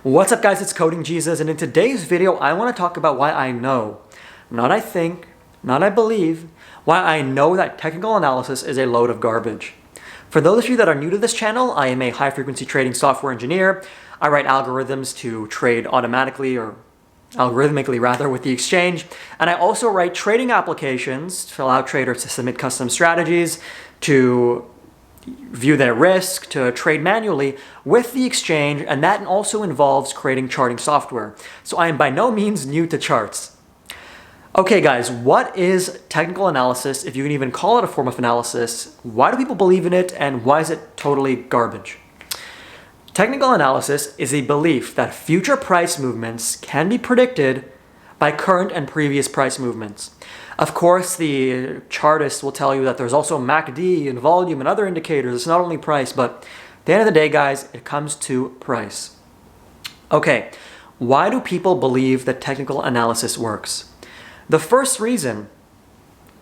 What's up guys, it's Coding Jesus, and in today's video I want to talk about why I know, not I think, not I believe, why I know that technical analysis is a load of garbage. For those of you that are new to this channel, I am a high-frequency trading software engineer. I write algorithms to trade automatically, or algorithmically rather, with the exchange, and I also write trading applications to allow traders to submit custom strategies, to view their risk, to trade manually with the exchange, and that also involves creating charting software. So I am by no means new to charts. Okay guys, what is technical analysis, if you can even call it a form of analysis? Why do people believe in it, and why is it totally garbage? Technical analysis is a belief that future price movements can be predicted by current and previous price movements. Of course, the chartist will tell you that there's also MACD and volume and other indicators. It's not only price, but at the end of the day, guys, it comes to price. Okay, why do people believe that technical analysis works? The first reason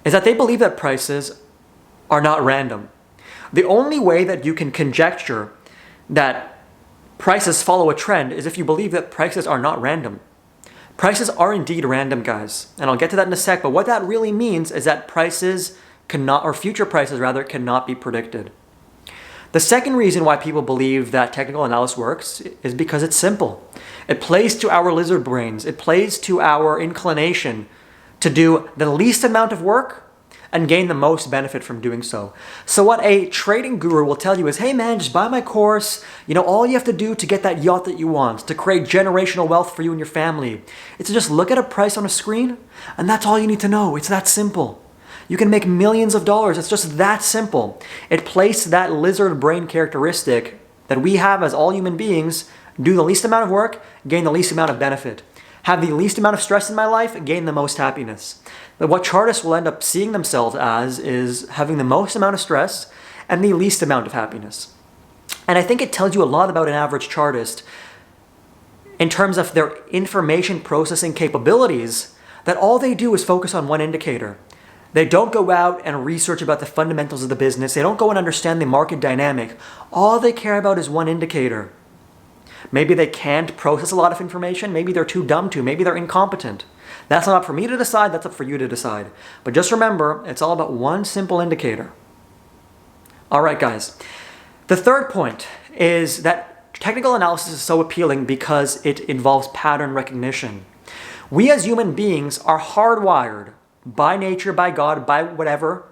is that they believe that prices are not random. The only way that you can conjecture that prices follow a trend is if you believe that prices are not random. Prices are indeed random, guys, and I'll get to that in a sec, but what that really means is that prices cannot, or future prices rather, cannot be predicted. The second reason why people believe that technical analysis works is because it's simple. It plays to our lizard brains. It plays to our inclination to do the least amount of work and gain the most benefit from doing so. So what a trading guru will tell you is, hey man, just buy my course. You know, all you have to do to get that yacht that you want, to create generational wealth for you and your family, is to just look at a price on a screen, and that's all you need to know. It's that simple. You can make millions of dollars. It's just that simple. It plays that lizard brain characteristic that we have as all human beings: do the least amount of work, gain the least amount of benefit. Have the least amount of stress in my life, gain the most happiness. But what chartists will end up seeing themselves as is having the most amount of stress and the least amount of happiness. And I think it tells you a lot about an average chartist in terms of their information processing capabilities, that all they do is focus on one indicator. They don't go out and research about the fundamentals of the business. They don't go and understand the market dynamic. All they care about is one indicator. Maybe they can't process a lot of information. Maybe they're too dumb to. Maybe they're incompetent. That's not up for me to decide. That's up for you to decide. But just remember, it's all about one simple indicator. All right, guys. The third point is that technical analysis is so appealing because it involves pattern recognition. We as human beings are hardwired by nature, by God, by whatever,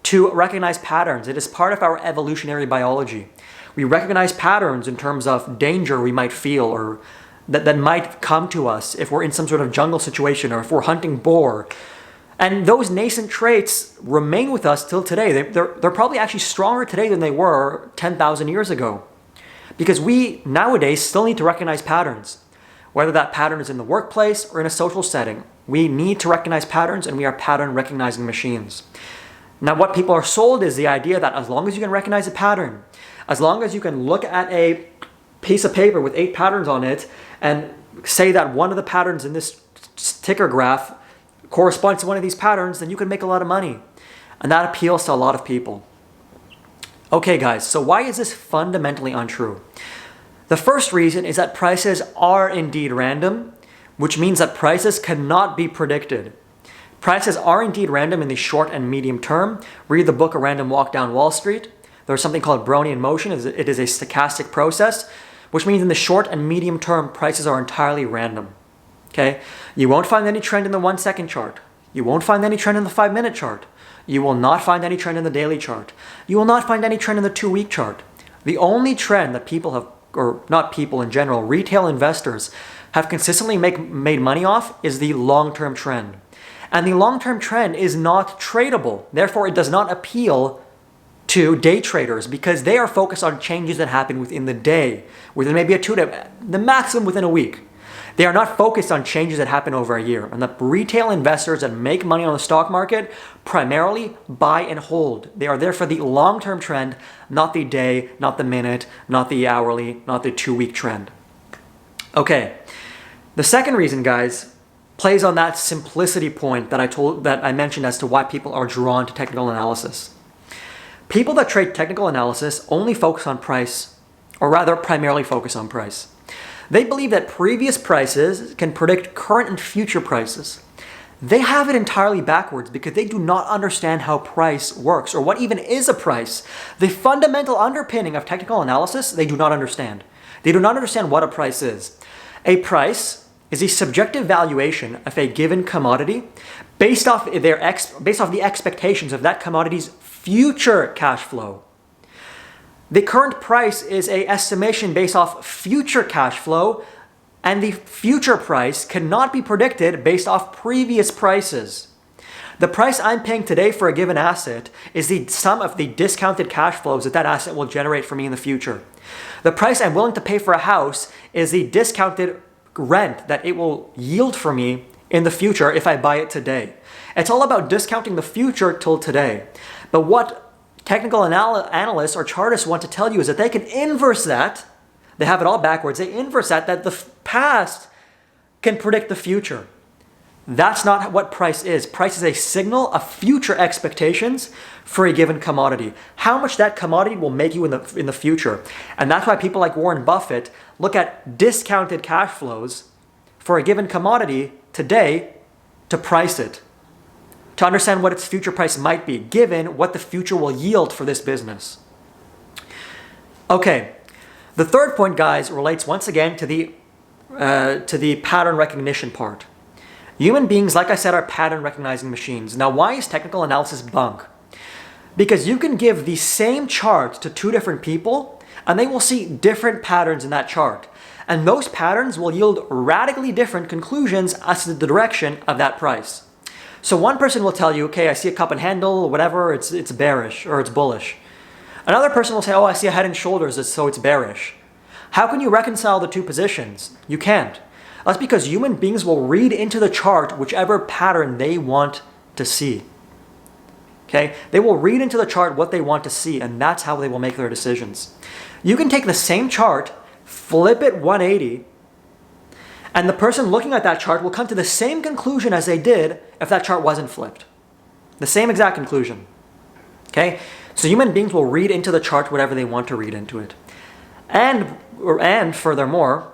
to recognize patterns. It is part of our evolutionary biology. We recognize patterns in terms of danger we might feel, or that might come to us if we're in some sort of jungle situation, or if we're hunting boar. And those nascent traits remain with us till today. They're probably actually stronger today than they were 10,000 years ago. Because we nowadays still need to recognize patterns. Whether that pattern is in the workplace or in a social setting, we need to recognize patterns, and we are pattern recognizing machines. Now, what people are sold is the idea that as long as you can recognize a pattern, as long as you can look at a piece of paper with 8 patterns on it and say that one of the patterns in this ticker graph corresponds to one of these patterns, then you can make a lot of money. And that appeals to a lot of people. Okay guys, so why is this fundamentally untrue? The first reason is that prices are indeed random, which means that prices cannot be predicted. Prices are indeed random in the short and medium term. Read the book A Random Walk Down Wall Street. There's something called Brownian motion. It is a stochastic process, which means in the short and medium term, prices are entirely random. Okay? You won't find any trend in the 1-second chart. You won't find any trend in the 5-minute chart. You will not find any trend in the daily chart. You will not find any trend in the 2-week chart. The only trend that people have, or not people in general, retail investors have consistently made money off is the long-term trend. And the long-term trend is not tradable. Therefore, it does not appeal to day traders because they are focused on changes that happen within the day, within maybe a 2-day, the maximum within a week. They are not focused on changes that happen over a year. And the retail investors that make money on the stock market primarily buy and hold. They are there for the long-term trend, not the day, not the minute, not the hourly, not the 2-week trend. Okay, the second reason, guys, plays on that simplicity point that I mentioned as to why people are drawn to technical analysis. People that trade technical analysis only focus on price, or rather primarily focus on price. They believe that previous prices can predict current and future prices. They have it entirely backwards because they do not understand how price works or what even is a price. The fundamental underpinning of technical analysis, they do not understand. They do not understand what a price is. A price is a subjective valuation of a given commodity based off the expectations of that commodity's future cash flow. The current price is an estimation based off future cash flow, and the future price cannot be predicted based off previous prices. The price I'm paying today for a given asset is the sum of the discounted cash flows that asset will generate for me in the future. The price I'm willing to pay for a house is the discounted rent that it will yield for me in the future if I buy it today. It's all about discounting the future till today. But what technical analysts or chartists want to tell you is that they can inverse that. They have it all backwards. They inverse that the past can predict the future. That's not what price is. Price is a signal of future expectations for a given commodity. How much that commodity will make you in the future. And that's why people like Warren Buffett look at discounted cash flows for a given commodity today to price it, to understand what its future price might be, given what the future will yield for this business. Okay, the third point, guys, relates once again to the pattern recognition part. Human beings, like I said, are pattern recognizing machines. Now, why is technical analysis bunk? Because you can give the same chart to two different people, and they will see different patterns in that chart. And those patterns will yield radically different conclusions as to the direction of that price. So one person will tell you, okay, I see a cup and handle, whatever, it's bearish or it's bullish. Another person will say, oh, I see a head and shoulders, so it's bearish. How can you reconcile the two positions? You can't. That's because human beings will read into the chart whichever pattern they want to see. Okay? They will read into the chart what they want to see, and that's how they will make their decisions. You can take the same chart, flip it 180, and the person looking at that chart will come to the same conclusion as they did if that chart wasn't flipped. The same exact conclusion. Okay? So human beings will read into the chart whatever they want to read into it. And furthermore,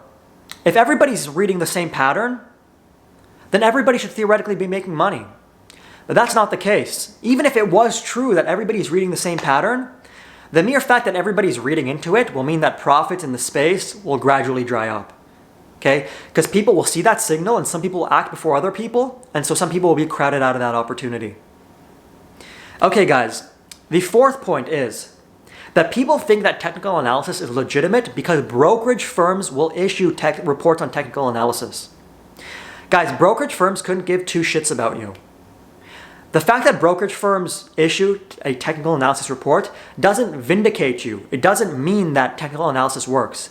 if everybody's reading the same pattern, then everybody should theoretically be making money. But that's not the case. Even if it was true that everybody's reading the same pattern, the mere fact that everybody's reading into it will mean that profits in the space will gradually dry up. Okay? Because people will see that signal and some people will act before other people, and so some people will be crowded out of that opportunity. Okay, guys, the fourth point is that people think that technical analysis is legitimate because brokerage firms will issue reports on technical analysis. Guys, brokerage firms couldn't give two shits about you. The fact that brokerage firms issue a technical analysis report doesn't vindicate you. It doesn't mean that technical analysis works.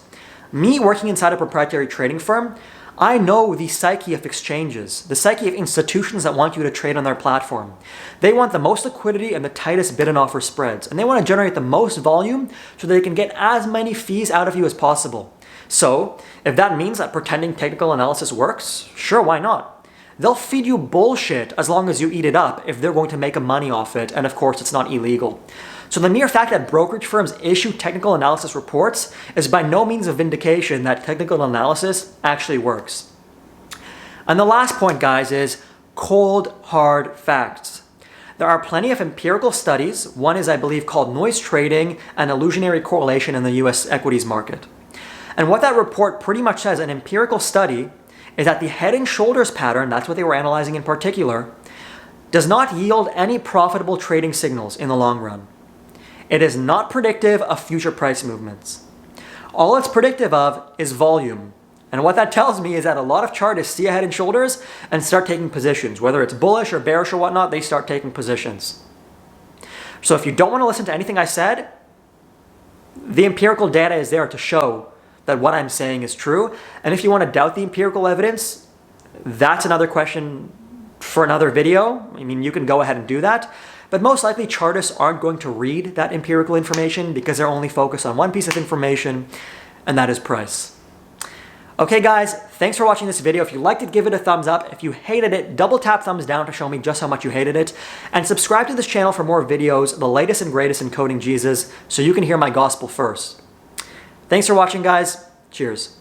Me working inside a proprietary trading firm, I know the psyche of exchanges, the psyche of institutions that want you to trade on their platform. They want the most liquidity and the tightest bid and offer spreads, and they want to generate the most volume so they can get as many fees out of you as possible. So, if that means that pretending technical analysis works, sure, why not? They'll feed you bullshit as long as you eat it up if they're going to make a money off it, and of course it's not illegal. So the mere fact that brokerage firms issue technical analysis reports is by no means a vindication that technical analysis actually works. And the last point, guys, is cold, hard facts. There are plenty of empirical studies. One is, I believe, called Noise Trading and Illusionary Correlation in the US equities market. And what that report pretty much says, an empirical study, is that the head and shoulders pattern, that's what they were analyzing in particular, does not yield any profitable trading signals in the long run. It is not predictive of future price movements. All it's predictive of is volume. And what that tells me is that a lot of chartists see a head and shoulders and start taking positions. Whether it's bullish or bearish or whatnot, they start taking positions. So if you don't want to listen to anything I said, the empirical data is there to show that what I'm saying is true. And if you want to doubt the empirical evidence, that's another question for another video. I mean, you can go ahead and do that. But most likely chartists aren't going to read that empirical information because they're only focused on one piece of information, and that is price. Okay, guys, thanks for watching this video. If you liked it, give it a thumbs up. If you hated it, double tap thumbs down to show me just how much you hated it. And subscribe to this channel for more videos, the latest and greatest in coding Jesus, so you can hear my gospel first. Thanks for watching, guys. Cheers.